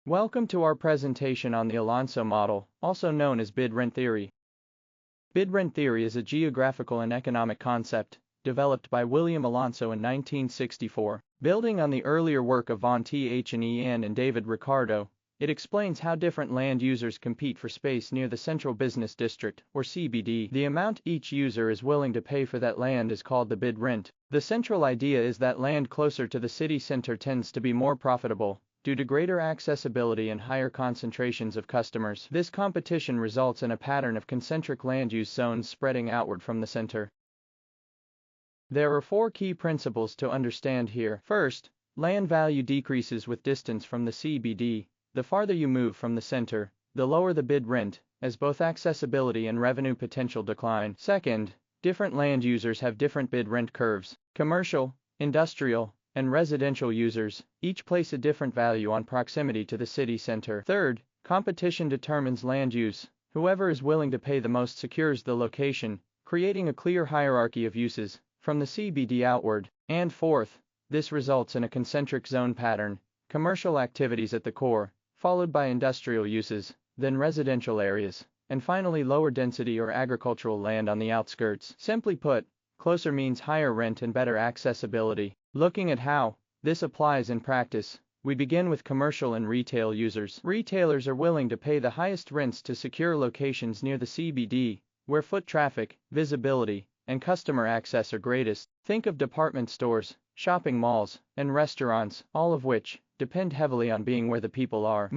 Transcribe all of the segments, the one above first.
Welcome to our presentation on the Alonso model, also known as bid-rent theory. Bid-rent theory is a geographical and economic concept developed by William Alonso in 1964. Building on the earlier work of von Th and En and David Ricardo, it explains how different land users compete for space near the Central Business District, or CBD. The amount each user is willing to pay for that land is called the bid rent. The central idea is that land closer to the city center tends to be more profitable, due to greater accessibility and higher concentrations of customers. This competition results in a pattern of concentric land use zones spreading outward from the center. There are 4 key principles to understand here. First, land value decreases with distance from the CBD. The farther you move from the center, the lower the bid rent, as both accessibility and revenue potential decline. Second, different land users have different bid rent curves. Commercial, industrial, and residential users each place a different value on proximity to the city center. Third, competition determines land use. Whoever is willing to pay the most secures the location, creating a clear hierarchy of uses from the CBD outward. And fourth, this results in a concentric zone pattern, commercial activities at the core, followed by industrial uses, then residential areas, and finally lower density or agricultural land on the outskirts. Simply put, closer means higher rent and better accessibility. Looking at how this applies in practice, we begin with commercial and retail users. Retailers are willing to pay the highest rents to secure locations near the CBD, where foot traffic, visibility, and customer access are greatest. Think of department stores, shopping malls, and restaurants, all of which depend heavily on being where the people are.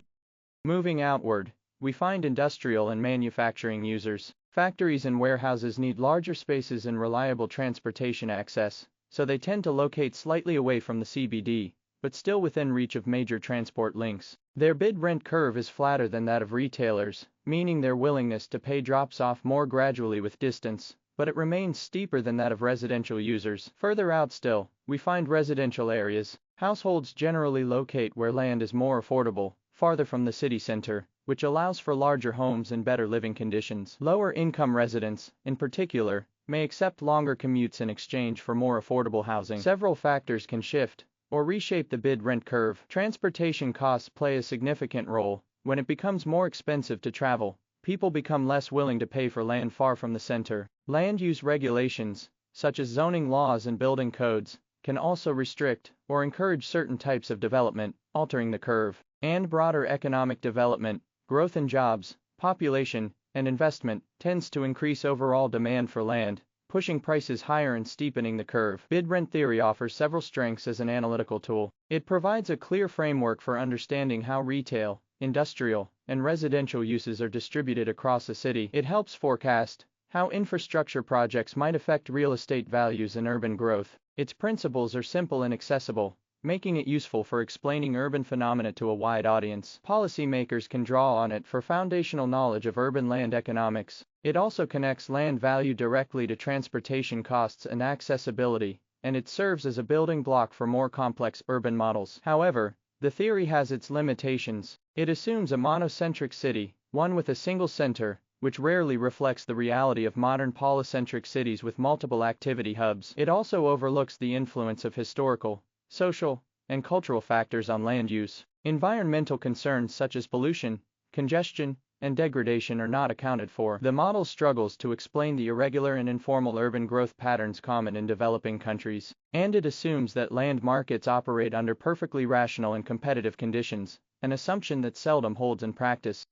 Moving outward, we find industrial and manufacturing users. Factories and warehouses need larger spaces and reliable transportation access, so they tend to locate slightly away from the CBD, but still within reach of major transport links. Their bid-rent curve is flatter than that of retailers, meaning their willingness to pay drops off more gradually with distance, but it remains steeper than that of residential users. Further out still, we find residential areas. Households generally locate where land is more affordable, farther from the city center, which allows for larger homes and better living conditions. Lower-income residents, in particular, may accept longer commutes in exchange for more affordable housing. Several factors can shift or reshape the bid-rent curve. Transportation costs play a significant role. When it becomes more expensive to travel, people become less willing to pay for land far from the center. Land use regulations, such as zoning laws and building codes, can also restrict or encourage certain types of development, altering the curve. And broader economic development, growth in jobs, population, and investment, tends to increase overall demand for land, pushing prices higher and steepening the curve. Bid-rent theory offers several strengths as an analytical tool. It provides a clear framework for understanding how retail, industrial, and residential uses are distributed across a city. It helps forecast how infrastructure projects might affect real estate values and urban growth. Its principles are simple and accessible, making it useful for explaining urban phenomena to a wide audience. Policymakers can draw on it for foundational knowledge of urban land economics. It also connects land value directly to transportation costs and accessibility, and it serves as a building block for more complex urban models. However, the theory has its limitations. It assumes a monocentric city, one with a single center, which rarely reflects the reality of modern polycentric cities with multiple activity hubs. It also overlooks the influence of historical, social, and cultural factors on land use. Environmental concerns such as pollution, congestion, and degradation are not accounted for. The model struggles to explain the irregular and informal urban growth patterns common in developing countries, and it assumes that land markets operate under perfectly rational and competitive conditions, an assumption that seldom holds in practice.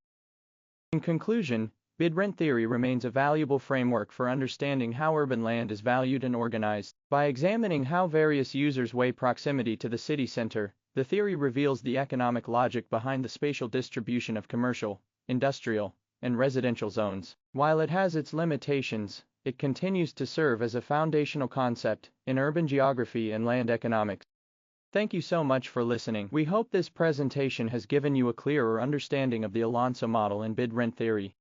In conclusion, bid-rent theory remains a valuable framework for understanding how urban land is valued and organized. By examining how various users weigh proximity to the city center, the theory reveals the economic logic behind the spatial distribution of commercial, industrial, and residential zones. While it has its limitations, it continues to serve as a foundational concept in urban geography and land economics. Thank you so much for listening. We hope this presentation has given you a clearer understanding of the Alonso model and bid-rent theory.